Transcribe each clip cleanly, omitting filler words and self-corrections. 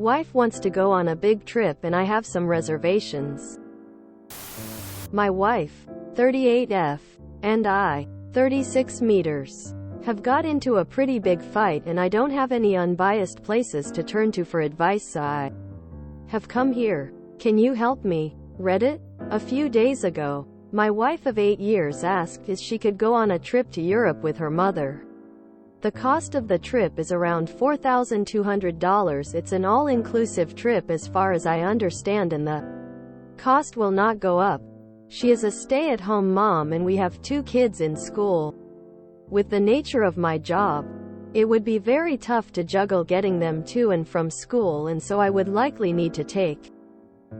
Wife wants to go on a big trip and I have some reservations. My wife, 38F, and I, 36 meters, have got into a pretty big fight and I don't have any unbiased places to turn to for advice, so I have come here. Can you help me? Reddit? A few days ago, my wife of 8 years asked if she could go on a trip to Europe with her mother. The cost of the trip is around $4,200. It's an all-inclusive trip as far as I understand, and the cost will not go up. She is a stay-at-home mom and we have 2 kids in school. With the nature of my job, it would be very tough to juggle getting them to and from school, and so I would likely need to take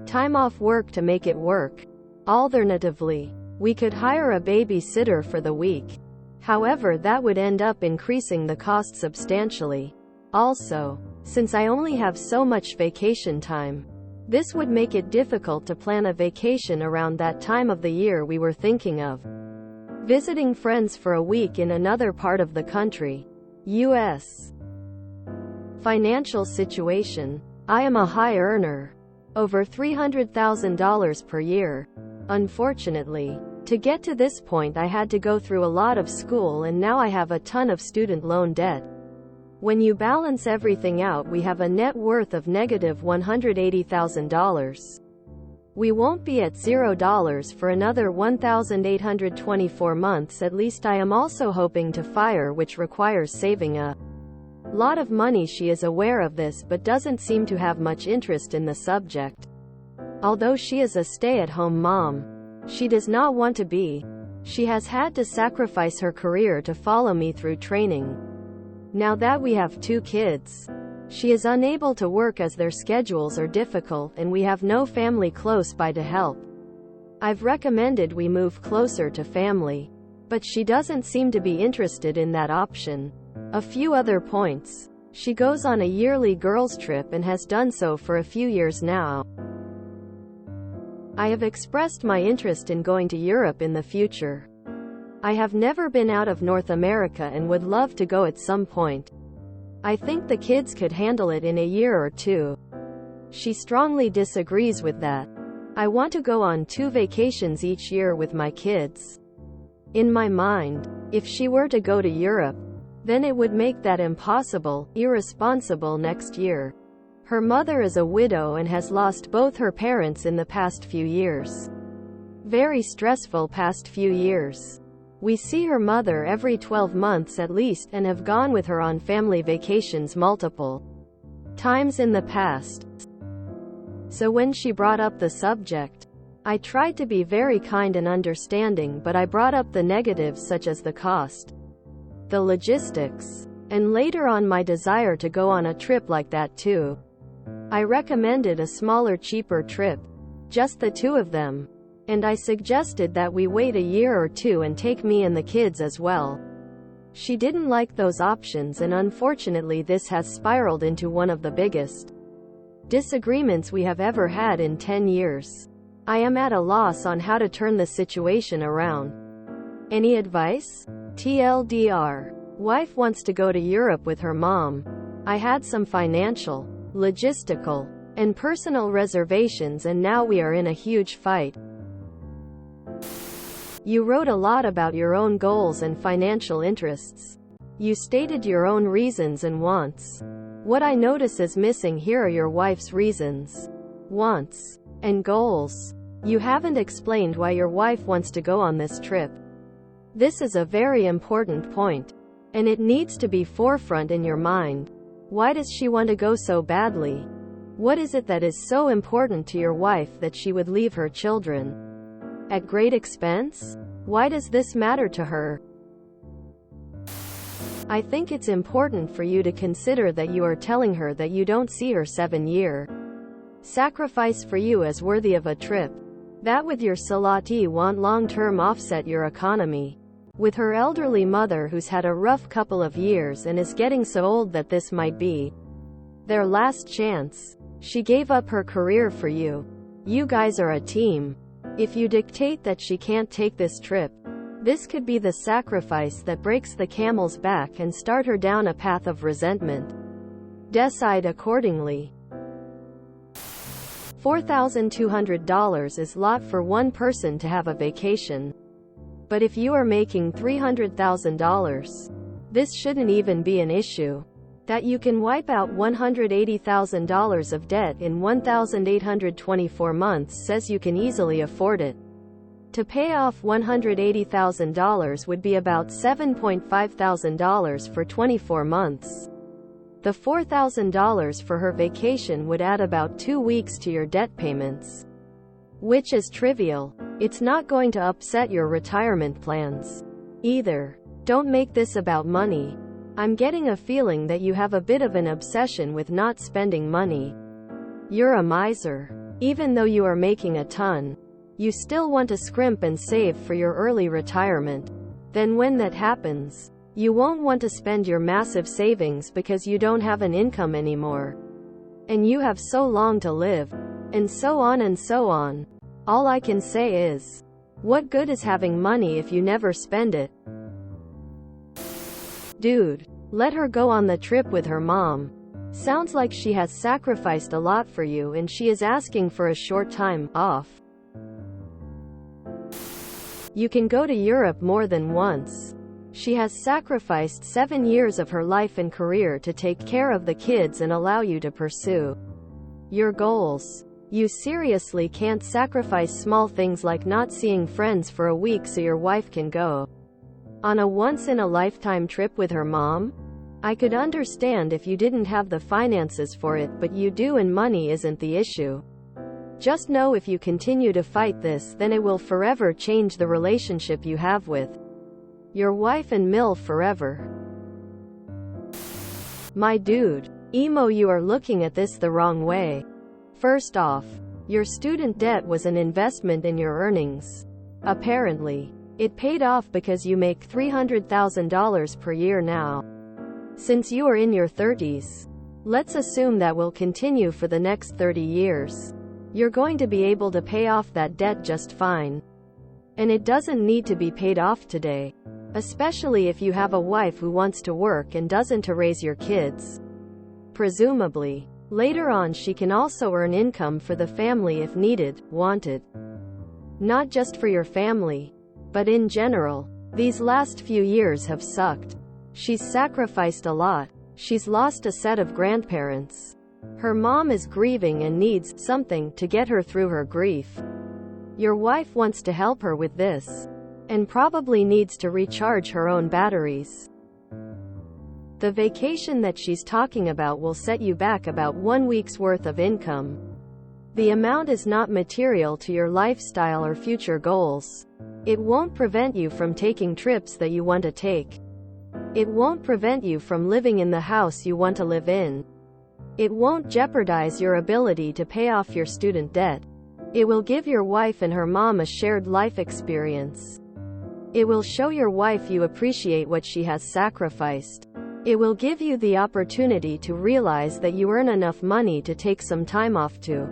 time off work to make it work. Alternatively, we could hire a babysitter for the week. However, that would end up increasing the cost substantially. Also, since I only have so much vacation time, this would make it difficult to plan a vacation around that time of the year. We were thinking of visiting friends for a week in another part of the country. U.S. Financial situation. I am a high earner. Over $300,000 per year. Unfortunately, to get to this point I had to go through a lot of school and now I have a ton of student loan debt. When you balance everything out, we have a net worth of negative $180,000. We won't be at $0 for another 1,824 months at least. I am also hoping to fire, which requires saving a lot of money. She is aware of this but doesn't seem to have much interest in the subject. Although she is a stay-at-home mom, she does not want to be. She has had to sacrifice her career to follow me through training. Now that we have 2 kids, she is unable to work as their schedules are difficult and we have no family close by to help. I've recommended we move closer to family, but she doesn't seem to be interested in that option. A few other points. She goes on a yearly girls' trip and has done so for a few years now. I have expressed my interest in going to Europe in the future. I have never been out of North America and would love to go at some point. I think the kids could handle it in a year or 2. She strongly disagrees with that. I want to go on 2 vacations each year with my kids. In my mind, if she were to go to Europe, then it would make that impossible, irresponsible next year. Her mother is a widow and has lost both her parents in the past few years. Very stressful past few years. We see her mother every 12 months at least and have gone with her on family vacations multiple times in the past. So when she brought up the subject, I tried to be very kind and understanding, but I brought up the negatives such as the cost, the logistics, and later on my desire to go on a trip like that too. I recommended a smaller, cheaper trip, just the 2 of them, and I suggested that we wait a year or 2 and take me and the kids as well. She didn't like those options, and unfortunately this has spiraled into one of the biggest disagreements we have ever had in 10 years. I am at a loss on how to turn the situation around. Any advice? TLDR. Wife wants to go to Europe with her mom. I had some financial, logistical, and personal reservations and now we are in a huge fight. You wrote a lot about your own goals and financial interests. You stated your own reasons and wants. What I notice is missing here are your wife's reasons, wants, and goals. You haven't explained why your wife wants to go on this trip. This is a very important point, and it needs to be forefront in your mind. Why does she want to go so badly? What is it that is so important to your wife that she would leave her children at great expense? Why does this matter to her? I think it's important for you to consider that you are telling her that you don't see her 7-year sacrifice for you as worthy of a trip. That with your Salati want long-term offset your economy. With her elderly mother who's had a rough couple of years and is getting so old that this might be their last chance. She gave up her career for you. You guys are a team. If you dictate that she can't take this trip, this could be the sacrifice that breaks the camel's back and start her down a path of resentment. Decide accordingly. $4,200 is a lot for one person to have a vacation. But if you are making $300,000, this shouldn't even be an issue. That you can wipe out $180,000 of debt in 1,824 months says you can easily afford it. To pay off $180,000 would be about $7,500 for 24 months. The $4,000 for her vacation would add about 2 weeks to your debt payments. Which is trivial. It's not going to upset your retirement plans either. Don't make this about money. I'm getting a feeling that you have a bit of an obsession with not spending money. You're a miser. Even though you are making a ton, you still want to scrimp and save for your early retirement. Then when that happens, you won't want to spend your massive savings because you don't have an income anymore. And you have so long to live. And so on and so on. All I can say is, what good is having money if you never spend it? Dude, let her go on the trip with her mom. Sounds like she has sacrificed a lot for you and she is asking for a short time off. You can go to Europe more than once. She has sacrificed 7 years of her life and career to take care of the kids and allow you to pursue your goals. You seriously can't sacrifice small things like not seeing friends for a week so your wife can go on a once-in-a-lifetime trip with her mom? I could understand if you didn't have the finances for it, but you do, and money isn't the issue. Just know if you continue to fight this, then it will forever change the relationship you have with your wife and MILF forever. My dude. Emo, you are looking at this the wrong way. First off, your student debt was an investment in your earnings. Apparently, it paid off because you make $300,000 per year now. Since you are in your 30s, let's assume that will continue for the next 30 years. You're going to be able to pay off that debt just fine. And it doesn't need to be paid off today. Especially if you have a wife who wants to work and doesn't to raise your kids. Presumably, later on she can also earn income for the family if needed, wanted. Not just for your family, but in general. These last few years have sucked. She's sacrificed a lot. She's lost a set of grandparents. Her mom is grieving and needs something to get her through her grief. Your wife wants to help her with this, and probably needs to recharge her own batteries. The vacation that she's talking about will set you back about 1 week's worth of income. The amount is not material to your lifestyle or future goals. It won't prevent you from taking trips that you want to take. It won't prevent you from living in the house you want to live in. It won't jeopardize your ability to pay off your student debt. It will give your wife and her mom a shared life experience. It will show your wife you appreciate what she has sacrificed. It will give you the opportunity to realize that you earn enough money to take some time off to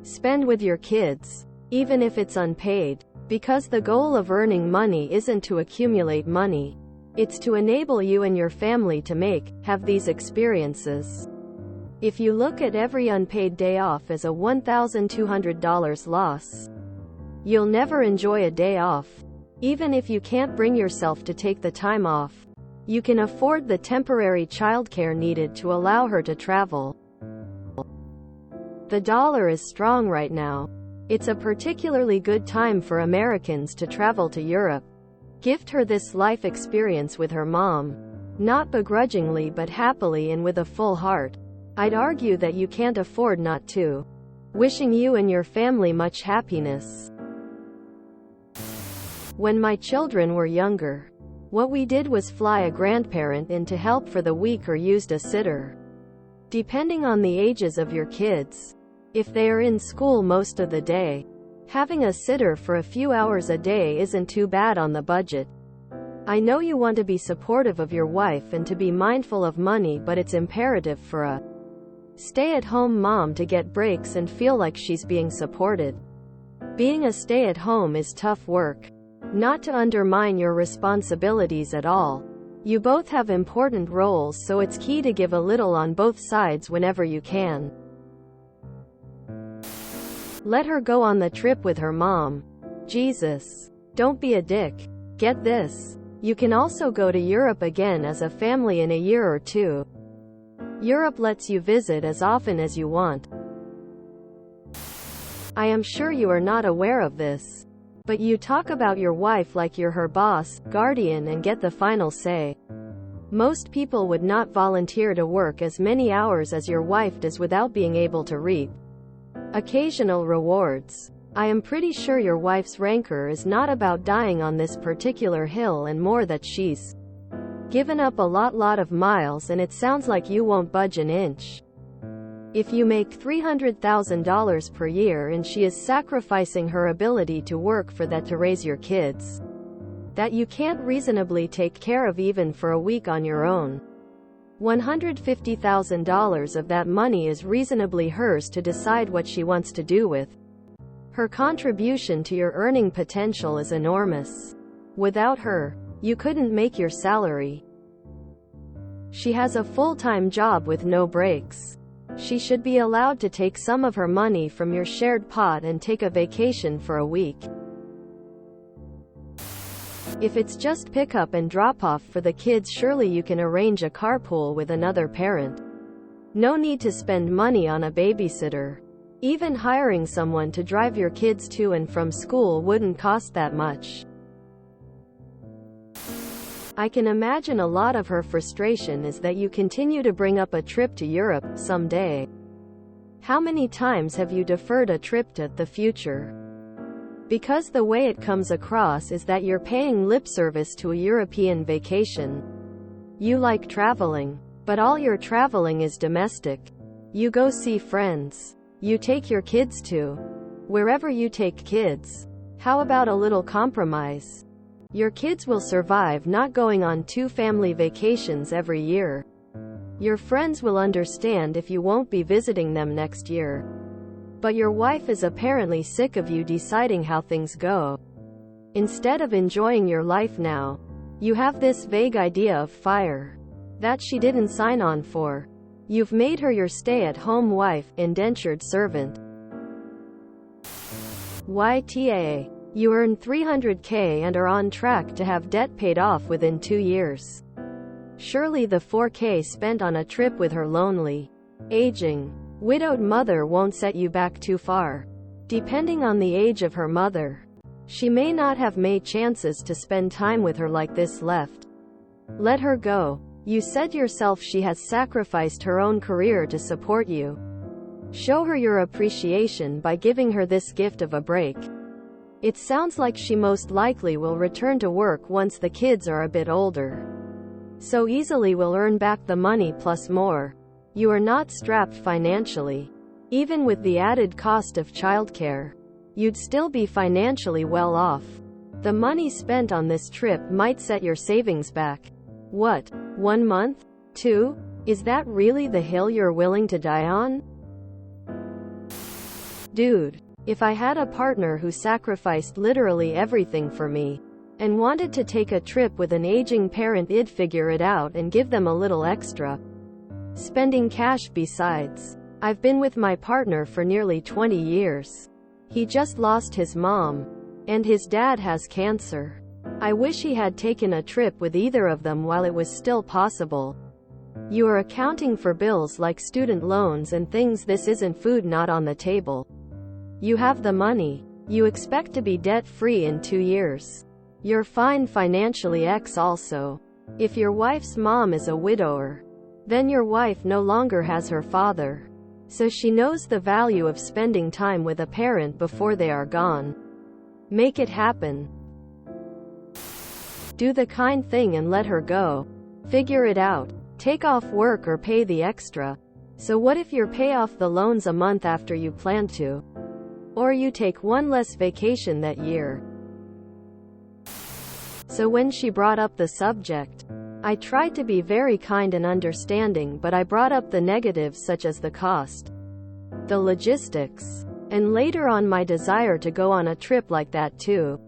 spend with your kids, even if it's unpaid. Because the goal of earning money isn't to accumulate money. It's to enable you and your family to have these experiences. If you look at every unpaid day off as a $1,200 loss, you'll never enjoy a day off. Even if you can't bring yourself to take the time off, you can afford the temporary childcare needed to allow her to travel. The dollar is strong right now. It's a particularly good time for Americans to travel to Europe. Gift her this life experience with her mom. Not begrudgingly but happily and with a full heart. I'd argue that you can't afford not to. Wishing you and your family much happiness. When my children were younger, what we did was fly a grandparent in to help for the week or used a sitter. Depending on the ages of your kids. If they are in school most of the day, having a sitter for a few hours a day isn't too bad on the budget. I know you want to be supportive of your wife and to be mindful of money, but it's imperative for a stay-at-home mom to get breaks and feel like she's being supported. Being a stay-at-home is tough work. Not to undermine your responsibilities at all. You both have important roles, so it's key to give a little on both sides whenever you can. Let her go on the trip with her mom. Jesus. Don't be a dick. Get this. You can also go to Europe again as a family in a year or two. Europe lets you visit as often as you want. I am sure you are not aware of this. But you talk about your wife like you're her boss, guardian, and get the final say. Most people would not volunteer to work as many hours as your wife does without being able to reap occasional rewards. I am pretty sure your wife's rancor is not about dying on this particular hill and more that she's given up a lot of miles and it sounds like you won't budge an inch. If you make $300,000 per year and she is sacrificing her ability to work for that to raise your kids, that you can't reasonably take care of even for a week on your own. $150,000 of that money is reasonably hers to decide what she wants to do with. Her contribution to your earning potential is enormous. Without her, you couldn't make your salary. She has a full-time job with no breaks. She should be allowed to take some of her money from your shared pot and take a vacation for a week. If it's just pick up and drop off for the kids, surely you can arrange a carpool with another parent. No need to spend money on a babysitter. Even hiring someone to drive your kids to and from school wouldn't cost that much. I can imagine a lot of her frustration is that you continue to bring up a trip to Europe someday. How many times have you deferred a trip to the future? Because the way it comes across is that you're paying lip service to a European vacation. You like traveling, but all your traveling is domestic. You go see friends. You take your kids to wherever you take kids. How about a little compromise? Your kids will survive not going on 2 family vacations every year. Your friends will understand if you won't be visiting them next year. But your wife is apparently sick of you deciding how things go. Instead of enjoying your life now, you have this vague idea of fire that she didn't sign on for. You've made her your stay-at-home wife, indentured servant. YTA. You earn $300K and are on track to have debt paid off within 2 years. Surely the $4K spent on a trip with her lonely, aging, widowed mother won't set you back too far. Depending on the age of her mother, she may not have many chances to spend time with her like this left. Let her go. You said yourself she has sacrificed her own career to support you. Show her your appreciation by giving her this gift of a break. It sounds like she most likely will return to work once the kids are a bit older. So easily will earn back the money plus more. You are not strapped financially. Even with the added cost of childcare, you'd still be financially well off. The money spent on this trip might set your savings back. What? 1 month? 2? Is that really the hill you're willing to die on? Dude, if I had a partner who sacrificed literally everything for me, and wanted to take a trip with an aging parent, I'd figure it out and give them a little extra spending cash besides. I've been with my partner for nearly 20 years. He just lost his mom, and his dad has cancer. I wish he had taken a trip with either of them while it was still possible. You are accounting for bills like student loans and things. This isn't food not on the table. You have the money. You expect to be debt-free in 2 years. You're fine financially. Also, if your wife's mom is a widower, then your wife no longer has her father. So she knows the value of spending time with a parent before they are gone. Make it happen. Do the kind thing and let her go. Figure it out. Take off work or pay the extra. So what if you pay off the loans a month after you plan to? Or you take 1 less vacation that year? So when she brought up the subject, I tried to be very kind and understanding, but I brought up the negatives such as the cost, the logistics, and later on my desire to go on a trip like that too.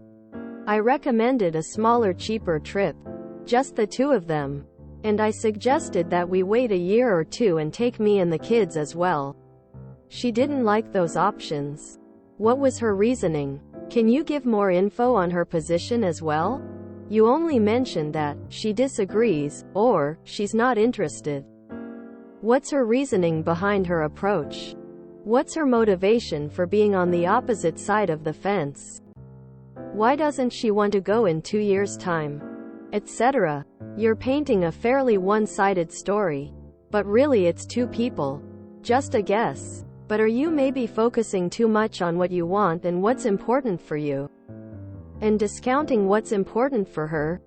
I recommended a smaller, cheaper trip, just the 2 of them, and I suggested that we wait a year or 2 and take me and the kids as well. She didn't like those options. What was her reasoning? Can you give more info on her position as well? You only mentioned that she disagrees, or she's not interested. What's her reasoning behind her approach? What's her motivation for being on the opposite side of the fence? Why doesn't she want to go in 2 years' time? Etc. You're painting a fairly one-sided story. But really it's two people. Just a guess. But are you maybe focusing too much on what you want and what's important for you? And discounting what's important for her?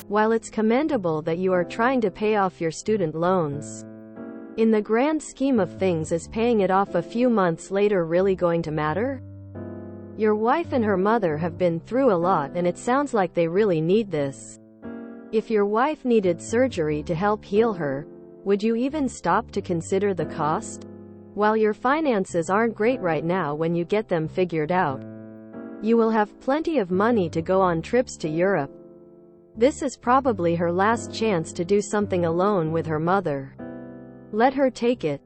While it's commendable that you are trying to pay off your student loans, in the grand scheme of things, is paying it off a few months later really going to matter? Your wife and her mother have been through a lot, and it sounds like they really need this. If your wife needed surgery to help heal her, would you even stop to consider the cost? While your finances aren't great right now, when you get them figured out, you will have plenty of money to go on trips to Europe. This is probably her last chance to do something alone with her mother. Let her take it.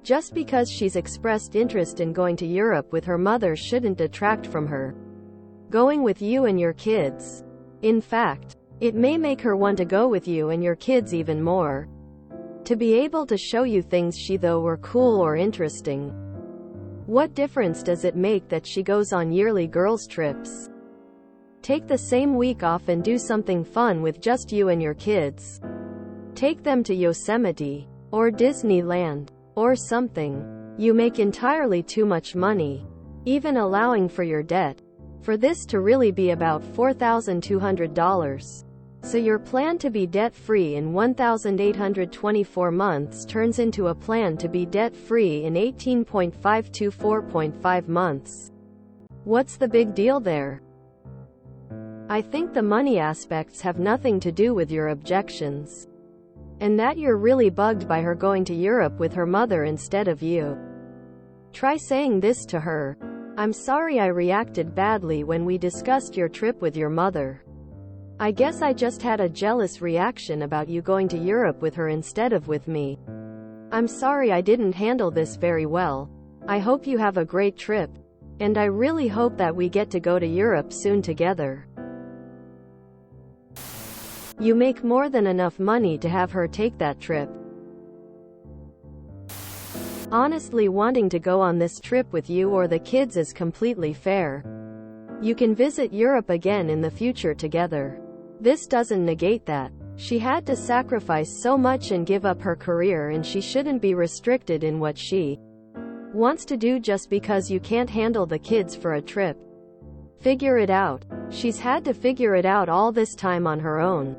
Just because she's expressed interest in going to Europe with her mother shouldn't detract from her going with you and your kids. In fact, it may make her want to go with you and your kids even more. To be able to show you things she thought were cool or interesting. What difference does it make that she goes on yearly girls' trips? Take the same week off and do something fun with just you and your kids. Take them to Yosemite, or Disneyland, or something. You make entirely too much money, even allowing for your debt, for this to really be about $4,200. So your plan to be debt-free in 1,824 months turns into a plan to be debt-free in 18.524.5 months. What's the big deal there? I think the money aspects have nothing to do with your objections, and that you're really bugged by her going to Europe with her mother instead of you. Try saying this to her. I'm sorry I reacted badly when we discussed your trip with your mother. I guess I just had a jealous reaction about you going to Europe with her instead of with me. I'm sorry I didn't handle this very well. I hope you have a great trip, and I really hope that we get to go to Europe soon together. You make more than enough money to have her take that trip. Honestly, wanting to go on this trip with you or the kids is completely fair. You can visit Europe again in the future together. This doesn't negate that. She had to sacrifice so much and give up her career, and she shouldn't be restricted in what she wants to do just because you can't handle the kids for a trip. Figure it out. She's had to figure it out all this time on her own.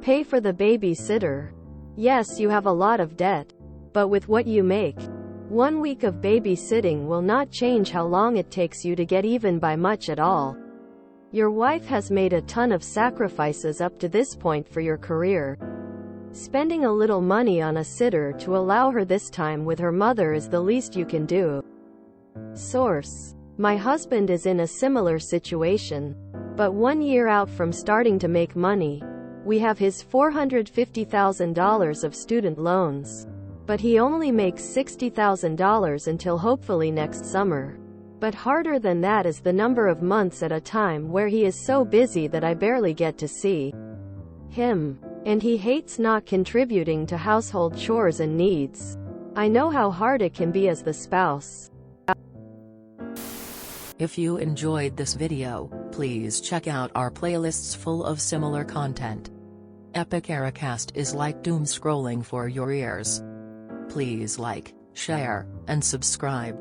Pay for the babysitter. Yes, you have a lot of debt, but with what you make, 1 week of babysitting will not change how long it takes you to get even by much at all. Your wife has made a ton of sacrifices up to this point for your career. Spending a little money on a sitter to allow her this time with her mother is the least you can do. Source: my husband is in a similar situation, but 1 year out from starting to make money. We have his $450,000 of student loans, but he only makes $60,000 until hopefully next summer. But harder than that is the number of months at a time where he is so busy that I barely get to see him. And he hates not contributing to household chores and needs. I know how hard it can be as the spouse. If you enjoyed this video, please check out our playlists full of similar content. Epic Ericast is like doom scrolling for your ears. Please like, share, and subscribe.